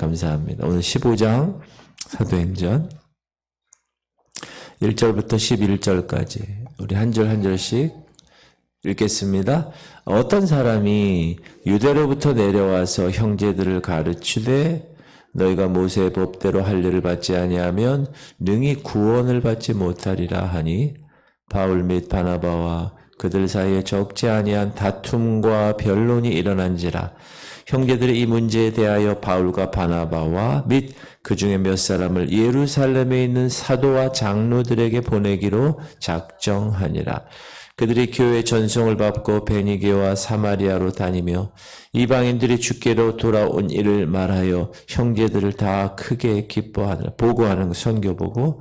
감사합니다. 오늘 15장 사도행전 1절부터 11절까지 우리 한 절 한 절씩 읽겠습니다. 어떤 사람이 유대로부터 내려와서 형제들을 가르치되 너희가 모세의 법대로 할례를 받지 아니하면 능히 구원을 받지 못하리라 하니 바울 및 바나바와 그들 사이에 적지 아니한 다툼과 변론이 일어난지라. 형제들이 이 문제에 대하여 바울과 바나바와 및 그 중에 몇 사람을 예루살렘에 있는 사도와 장로들에게 보내기로 작정하니라. 그들이 교회 전송을 받고 베니게와 사마리아로 다니며 이방인들이 주께로 돌아온 일을 말하여 형제들을 다 크게 기뻐하느라. 보고하는 선교 보고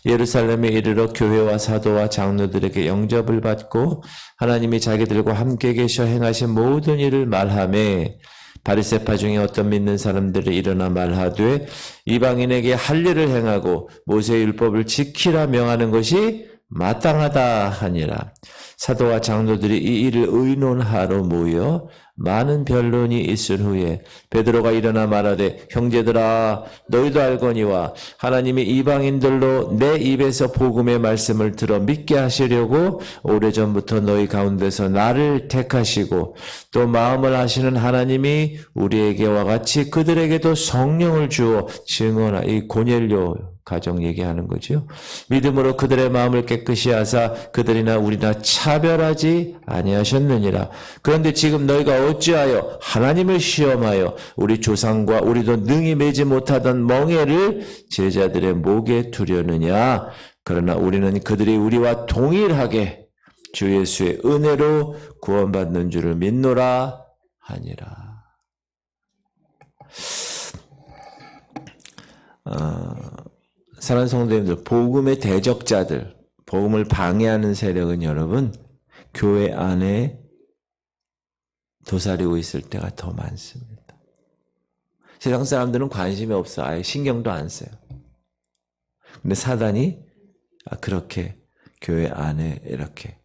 예루살렘에 이르러 교회와 사도와 장로들에게 영접을 받고 하나님이 자기들과 함께 계셔 행하신 모든 일을 말하매 바리새파 중에 어떤 믿는 사람들이 일어나 말하되 이방인에게 할례를 행하고 모세의 율법을 지키라 명하는 것이 마땅하다 하니라. 사도와 장로들이 이 일을 의논하러 모여 많은 변론이 있을 후에 베드로가 일어나 말하되 형제들아 너희도 알거니와 하나님이 이방인들로 내 입에서 복음의 말씀을 들어 믿게 하시려고 오래전부터 너희 가운데서 나를 택하시고 또 마음을 하시는 하나님이 우리에게와 같이 그들에게도 성령을 주어 증언하. 이 고넬료 가정 얘기하는 거죠. 믿음으로 그들의 마음을 깨끗이 하사 그들이나 우리나 차별하지 아니하셨느니라. 그런데 지금 너희가 어찌하여 하나님을 시험하여 우리 조상과 우리도 능히 매지 못하던 멍에를 제자들의 목에 두려느냐. 그러나 우리는 그들이 우리와 동일하게 주 예수의 은혜로 구원받는 줄을 믿노라 하니라. 사랑하는 성도님들, 복음의 대적자들, 복음을 방해하는 세력은 여러분 교회 안에 도사리고 있을 때가 더 많습니다. 세상 사람들은 관심이 없어. 아예 신경도 안 써요. 근데 사단이 그렇게 교회 안에 이렇게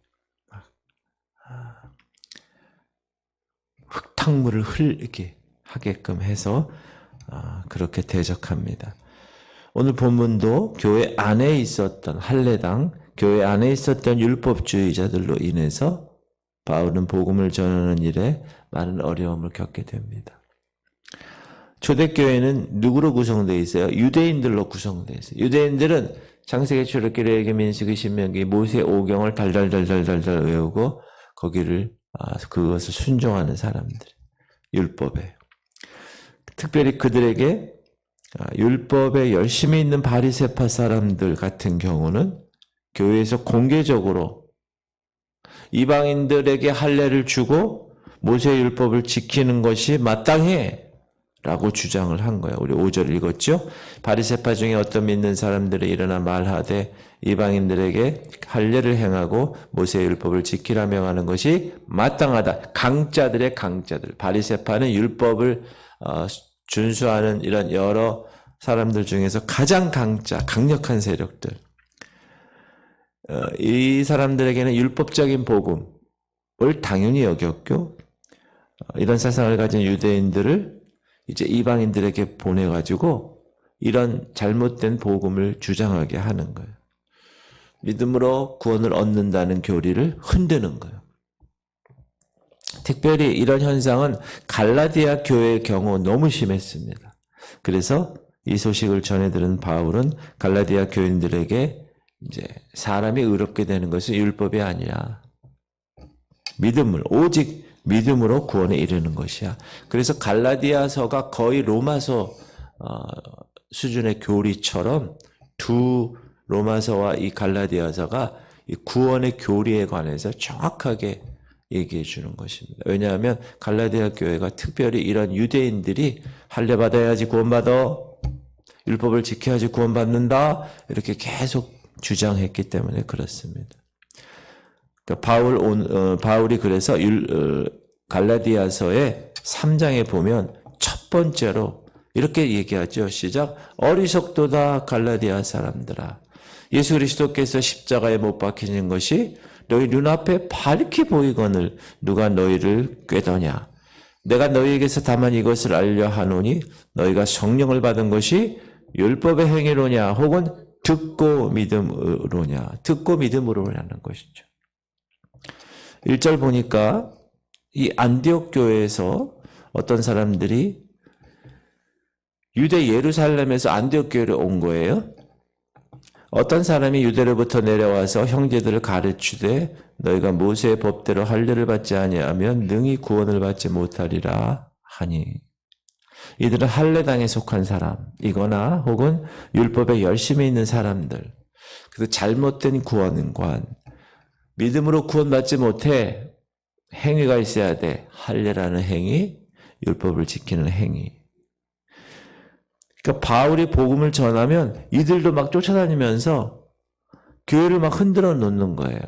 흙탕물을 이렇게 하게끔 해서 그렇게 대적합니다. 오늘 본문도 교회 안에 있었던 할례당, 교회 안에 있었던 율법주의자들로 인해서 바울은 복음을 전하는 일에 많은 어려움을 겪게 됩니다. 초대교회는 누구로 구성되어 있어요? 유대인들로 구성되어 있어요. 유대인들은 창세기, 출애굽기, 레위기, 민수기, 신명기, 모세 오경을 달달달달달달 외우고 거기를 그것을 순종하는 사람들, 율법에. 특별히 그들에게 율법에 열심히 있는 바리새파 사람들 같은 경우는 교회에서 공개적으로 이방인들에게 할례를 주고 모세의 율법을 지키는 것이 마땅해 라고 주장을 한 거예요. 우리 5절 읽었죠? 바리새파 중에 어떤 믿는 사람들이 일어나 말하되 이방인들에게 할례를 행하고 모세의 율법을 지키라 명하는 것이 마땅하다. 강자들의 강자들. 바리새파는 율법을 준수하는 이런 여러 사람들 중에서 가장 강력한 세력들. 이 사람들에게는 율법적인 복음을 당연히 여겼고, 이런 사상을 가진 유대인들을 이제 이방인들에게 보내가지고 이런 잘못된 복음을 주장하게 하는 거예요. 믿음으로 구원을 얻는다는 교리를 흔드는 거예요. 특별히 이런 현상은 갈라디아 교회의 경우 너무 심했습니다. 그래서 이 소식을 전해들은 바울은 갈라디아 교인들에게 이제 사람이 의롭게 되는 것은 율법이 아니라 오직 믿음으로 구원에 이르는 것이야. 그래서 갈라디아서가 거의 로마서 수준의 교리처럼 두 로마서와 이 갈라디아서가 이 구원의 교리에 관해서 정확하게 얘기해 주는 것입니다. 왜냐하면 갈라디아 교회가 특별히 이런 유대인들이 할례 받아야지 구원받아, 율법을 지켜야지 구원받는다 이렇게 계속 주장했기 때문에 그렇습니다. 그러니까 바울이 그래서 갈라디아서의 3장에 보면 첫 번째로 이렇게 얘기하죠. 시작. 어리석도다 갈라디아 사람들아. 예수 그리스도께서 십자가에 못 박히신 것이 너희 눈앞에 밝게 보이거늘 누가 너희를 꾀더냐. 내가 너희에게서 다만 이것을 알려 하노니 너희가 성령을 받은 것이 율법의 행위로냐 혹은 듣고 믿음으로냐. 듣고 믿음으로라는 것이죠. 1절 보니까 이 안디옥 교회에서 어떤 사람들이 유대 예루살렘에서 안디옥 교회로 온 거예요. 어떤 사람이 유대로부터 내려와서 형제들을 가르치되 너희가 모세의 법대로 할례를 받지 아니하면 능히 구원을 받지 못하리라 하니. 이들은 할례당에 속한 사람이거나 혹은 율법에 열심히 있는 사람들. 그래서 잘못된 구원관. 믿음으로 구원받지 못해 행위가 있어야 돼. 할례라는 행위, 율법을 지키는 행위. 그러니까 바울이 복음을 전하면 이들도 막 쫓아다니면서 교회를 막 흔들어 놓는 거예요.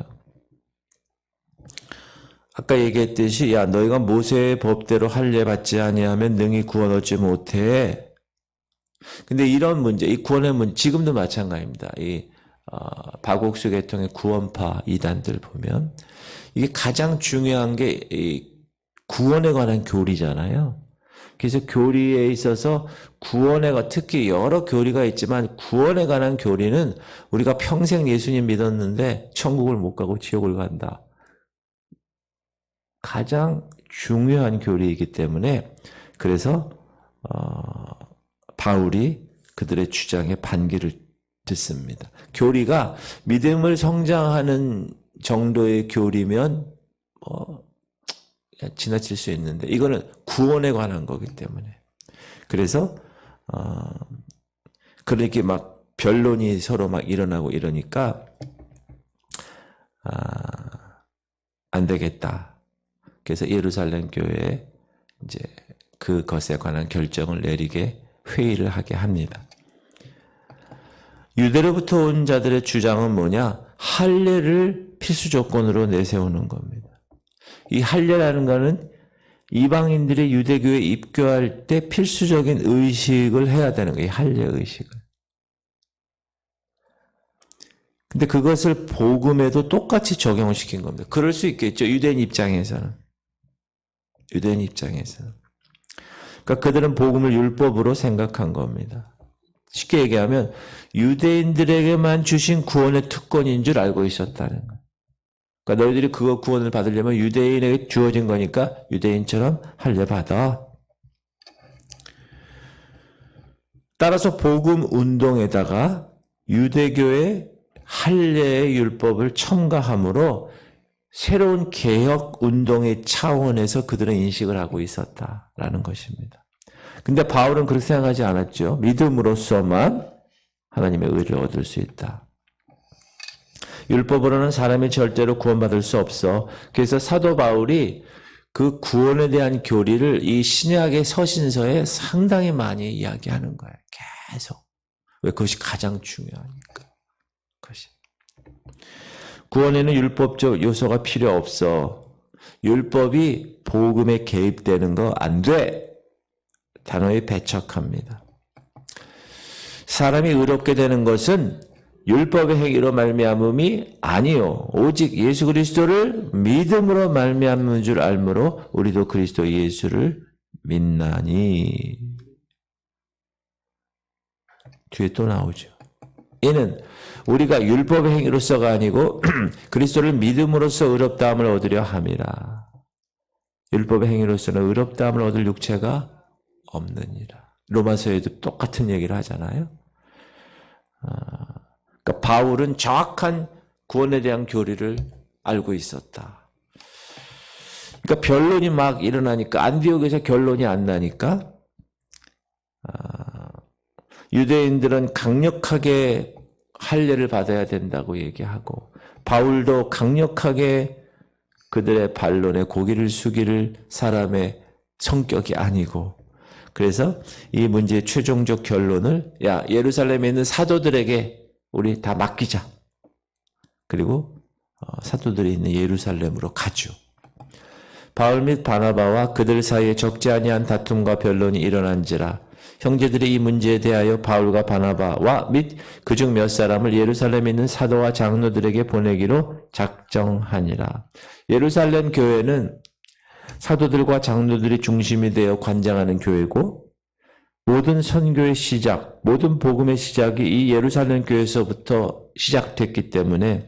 아까 얘기했듯이 야 너희가 모세의 법대로 할례 받지 아니하면 능히 구원 얻지 못해. 근데 이런 문제, 이 구원의 문제 지금도 마찬가지입니다. 이 박옥수 계통의 구원파 이단들 보면 이게 가장 중요한 게 이 구원에 관한 교리잖아요. 그래서 교리에 있어서 특히 여러 교리가 있지만 구원에 관한 교리는 우리가 평생 예수님 믿었는데 천국을 못 가고 지옥을 간다. 가장 중요한 교리이기 때문에 그래서 바울이 그들의 주장에 반기를 듣습니다. 교리가 믿음을 성장하는 정도의 교리면 지나칠 수 있는데 이거는 구원에 관한 거기 때문에 그래서 그렇게 막 변론이 서로 막 일어나고 이러니까 안 되겠다. 그래서 예루살렘 교회에 이제 그것에 관한 결정을 내리게 회의를 하게 합니다. 유대로부터 온 자들의 주장은 뭐냐? 할례를 필수 조건으로 내세우는 겁니다. 이 할례라는 거는 이방인들이 유대교에 입교할 때 필수적인 의식을 해야 되는 거예요. 할례 의식을. 근데 그것을 복음에도 똑같이 적용을 시킨 겁니다. 그럴 수 있겠죠. 유대인 입장에서는. 그러니까 그들은 복음을 율법으로 생각한 겁니다. 쉽게 얘기하면 유대인들에게만 주신 구원의 특권인 줄 알고 있었다는 거예요. 그러니까 너희들이 그거 구원을 받으려면 유대인에게 주어진 거니까 유대인처럼 할례 받아. 따라서 복음 운동에다가 유대교의 할례의 율법을 첨가함으로 새로운 개혁 운동의 차원에서 그들은 인식을 하고 있었다라는 것입니다. 근데 바울은 그렇게 생각하지 않았죠. 믿음으로써만 하나님의 의를 얻을 수 있다. 율법으로는 사람이 절대로 구원받을 수 없어. 그래서 사도 바울이 그 구원에 대한 교리를 이 신약의 서신서에 상당히 많이 이야기하는 거예요. 계속. 왜? 그것이 가장 중요하니까. 그것이. 구원에는 율법적 요소가 필요 없어. 율법이 복음에 개입되는 거 안 돼. 단호히 배척합니다. 사람이 의롭게 되는 것은 율법의 행위로 말미암음이 아니요 오직 예수 그리스도를 믿음으로 말미암는 줄 알므로 우리도 그리스도 예수를 믿나니. 뒤에 또 나오죠. 이는 우리가 율법의 행위로서가 아니고 그리스도를 믿음으로써 의롭다함을 얻으려 함이라. 율법의 행위로서는 의롭다함을 얻을 육체가 없느니라. 로마서에도 똑같은 얘기를 하잖아요. 그러니까 바울은 정확한 구원에 대한 교리를 알고 있었다. 그러니까 변론이 막 일어나니까 안디옥에서 결론이 안 나니까 유대인들은 강력하게 할례를 받아야 된다고 얘기하고 바울도 강력하게 그들의 반론에 고개를 숙일 사람의 성격이 아니고 그래서 이 문제의 최종적 결론을 야 예루살렘에 있는 사도들에게 우리 다 맡기자. 그리고 사도들이 있는 예루살렘으로 가죠. 바울 및 바나바와 그들 사이에 적지 아니한 다툼과 변론이 일어난지라 형제들이 이 문제에 대하여 바울과 바나바와 및 그중 몇 사람을 예루살렘에 있는 사도와 장로들에게 보내기로 작정하니라. 예루살렘 교회는 사도들과 장로들이 중심이 되어 관장하는 교회고 모든 선교의 시작, 모든 복음의 시작이 이 예루살렘 교회에서부터 시작됐기 때문에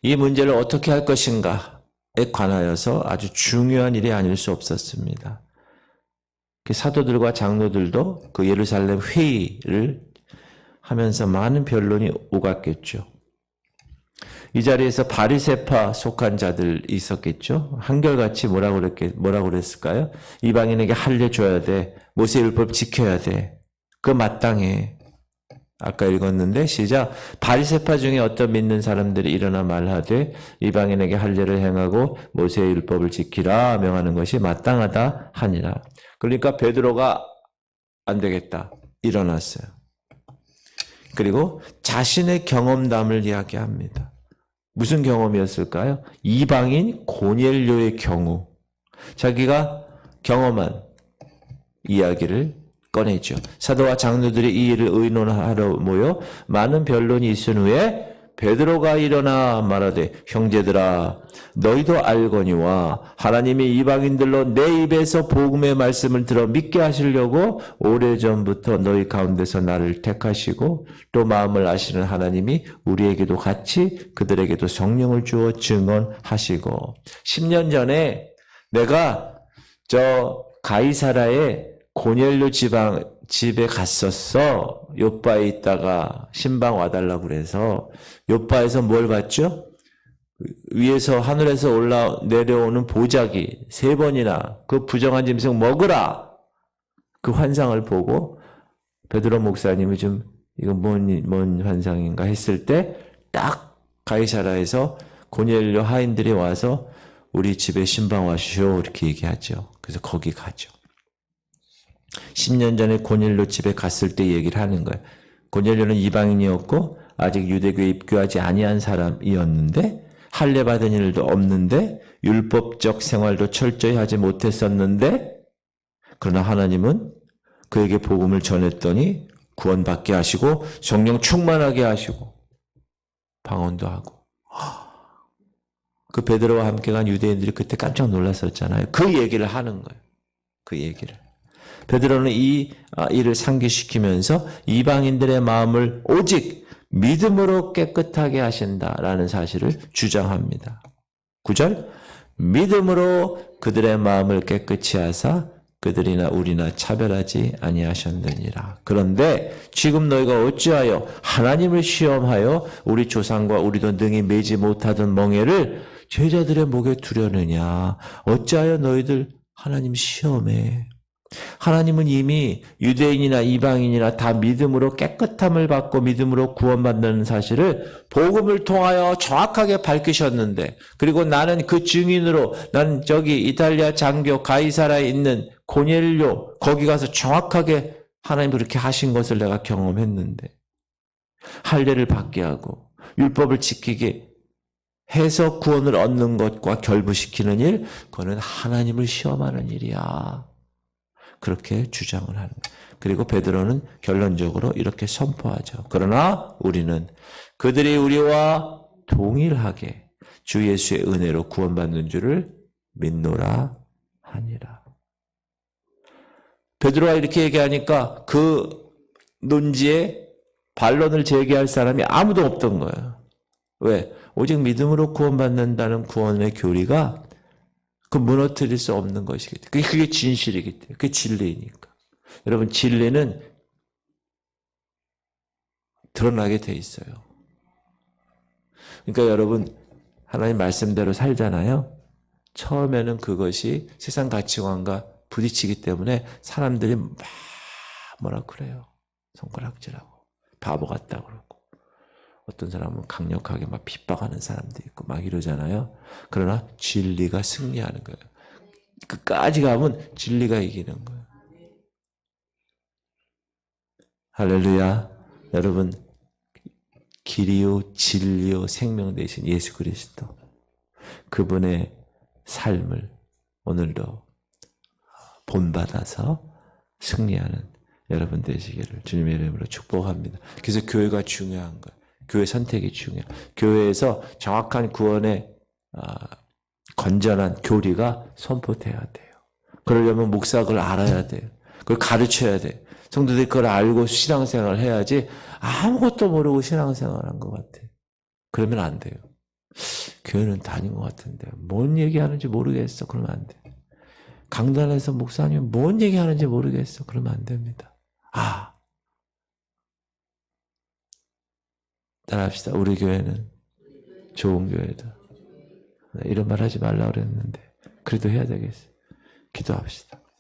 이 문제를 어떻게 할 것인가에 관하여서 아주 중요한 일이 아닐 수 없었습니다. 사도들과 장로들도 그 예루살렘 회의를 하면서 많은 변론이 오갔겠죠. 이 자리에서 바리새파 속한 자들이 있었겠죠. 한결같이 뭐라고 그랬을까요? 이방인에게 할례 줘야 돼. 모세율법 지켜야 돼. 그거 마땅해. 아까 읽었는데 시작. 바리새파 중에 어떤 믿는 사람들이 일어나 말하되 이방인에게 할례를 행하고 모세율법을 지키라 명하는 것이 마땅하다 하니라. 그러니까 베드로가 안 되겠다. 일어났어요. 그리고 자신의 경험담을 이야기합니다. 무슨 경험이었을까요? 이방인 고넬료의 경우. 자기가 경험한 이야기를 꺼내죠. 사도와 장로들이 이 일을 의논하러 모여 많은 변론이 있은 후에 베드로가 일어나 말하되 형제들아 너희도 알거니와 하나님이 이방인들로 내 입에서 복음의 말씀을 들어 믿게 하시려고 오래전부터 너희 가운데서 나를 택하시고 또 마음을 아시는 하나님이 우리에게도 같이 그들에게도 성령을 주어 증언하시고 10년 전에 내가 저 가이사라의 고넬료 집에 갔었어. 요바에 있다가 신방 와달라고 그래서 요바에서 뭘 봤죠? 위에서 하늘에서 내려오는 보자기 3번이나 그 부정한 짐승 먹으라. 그 환상을 보고 베드로 목사님이 좀 이건 뭔 환상인가 했을 때 딱 가이사라에서 고넬료 하인들이 와서 우리 집에 신방 와시오 이렇게 얘기하죠. 그래서 거기 가죠. 10년 전에 고넬료 집에 갔을 때 얘기를 하는 거예요. 고넬료는 이방인이었고 아직 유대교에 입교하지 아니한 사람이었는데 할례 받은 일도 없는데 율법적 생활도 철저히 하지 못했었는데 그러나 하나님은 그에게 복음을 전했더니 구원받게 하시고 성령 충만하게 하시고 방언도 하고 그 베드로와 함께 간 유대인들이 그때 깜짝 놀랐었잖아요. 그 얘기를 하는 거예요. 그 얘기를. 베드로는 이 일을 상기시키면서 이방인들의 마음을 오직 믿음으로 깨끗하게 하신다라는 사실을 주장합니다. 9절 믿음으로 그들의 마음을 깨끗이 하사 그들이나 우리나 차별하지 아니하셨느니라. 그런데 지금 너희가 어찌하여 하나님을 시험하여 우리 조상과 우리도 능히 매지 못하던 멍에를 제자들의 목에 두려느냐. 어찌하여 너희들 하나님 시험해. 하나님은 이미 유대인이나 이방인이나 다 믿음으로 깨끗함을 받고 믿음으로 구원받는 사실을 복음을 통하여 정확하게 밝히셨는데 그리고 나는 그 증인으로 나는 저기 이탈리아 장교 가이사라에 있는 고넬료 거기 가서 정확하게 하나님 그렇게 하신 것을 내가 경험했는데 할례를 받게 하고 율법을 지키게 해서 구원을 얻는 것과 결부시키는 일 그거는 하나님을 시험하는 일이야. 그렇게 주장을 하는 거예요. 그리고 베드로는 결론적으로 이렇게 선포하죠. 그러나 우리는 그들이 우리와 동일하게 주 예수의 은혜로 구원받는 줄을 믿노라 하니라. 베드로가 이렇게 얘기하니까 그 논지에 반론을 제기할 사람이 아무도 없던 거예요. 왜? 오직 믿음으로 구원받는다는 구원의 교리가 그 무너뜨릴 수 없는 것이기 때문에 그게 진실이기 때문에 그게 진리니까. 여러분 진리는 드러나게 돼 있어요. 그러니까 여러분 하나님 말씀대로 살잖아요. 처음에는 그것이 세상 가치관과 부딪히기 때문에 사람들이 막 뭐라 그래요. 손가락질하고 바보 같다고 그러고 어떤 사람은 강력하게 막 핍박하는 사람도 있고 막 이러잖아요. 그러나 진리가 승리하는 거예요. 끝까지 가면 진리가 이기는 거예요. 할렐루야. 여러분 길이요 진리요 생명 되신 예수 그리스도 그분의 삶을 오늘도 본받아서 승리하는 여러분 되시기를 주님의 이름으로 축복합니다. 그래서 교회가 중요한 거예요. 교회 선택이 중요해요. 교회에서 정확한 구원의 건전한 교리가 선포돼야 돼요. 그러려면 목사가 그걸 알아야 돼요. 그걸 가르쳐야 돼요. 성도들이 그걸 알고 신앙생활을 해야지 아무것도 모르고 신앙생활한 것 같아요. 그러면 안 돼요. 교회는 다닌 것 같은데 뭔 얘기하는지 모르겠어. 그러면 안 돼. 강단에서 목사님 뭔 얘기하는지 모르겠어. 그러면 안 됩니다. 따라합시다. 우리 교회는 좋은 교회다. 이런 말 하지 말라 그랬는데 그래도 해야 되겠어요. 기도합시다.